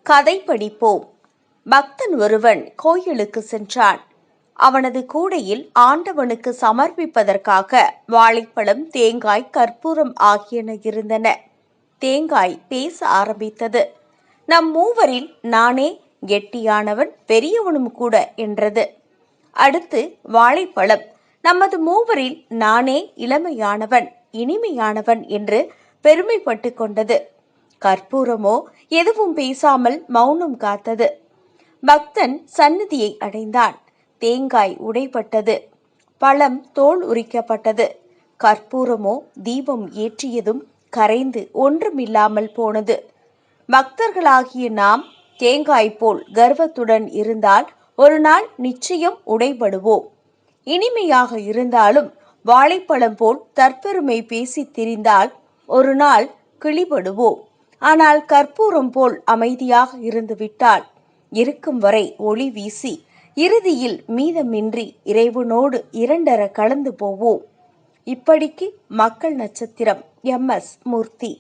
கதை படிப்போம். பக்தன் ஒருவன் கோயிலுக்கு சென்றான். அவனது கூடையில் ஆண்டவனுக்கு சமர்ப்பிப்பதற்காக வாழைப்பழம், தேங்காய், கற்பூரம் ஆகியன இருந்தன. தேங்காய் பேச ஆரம்பித்தது. நம் மூவரில் நானே கெட்டியானவன், பெரியவனும் கூட என்றது. அடுத்து வாழைப்பழம், நமது மூவரில் நானே இளமையானவன், இனிமையானவன் என்று பெருமைப்பட்டு கொண்டது. கற்பூரமோ எதுவும் பேசாமல் மௌனம் காத்தது. பக்தன் சந்நிதியை அடைந்தான். தேங்காய் உடைப்பட்டது. பழம் தோல் உரிக்கப்பட்டது. கற்பூரமோ தீபம் ஏற்றியதும் கரைந்து ஒன்றுமில்லாமல் போனது. பக்தர்களாகிய நாம் தேங்காய் போல் கர்வத்துடன் இருந்தால் ஒரு நாள் நிச்சயம் உடைபடுவோம். இனிமையாக இருந்தாலும் வாழைப்பழம் போல் தற்பெருமை பேசி திரிந்தால் ஒரு நாள் கிளிபடுவோம். ஆனால் கற்பூரம் போல் அமைதியாக இருந்துவிட்டால் இருக்கும் வரை ஒளி வீசி இறுதியில் மீதமின்றி இறைவனோடு இரண்டர கலந்து போவோம். இப்படிக்கு மக்கள் நட்சத்திரம் MS மூர்த்தி.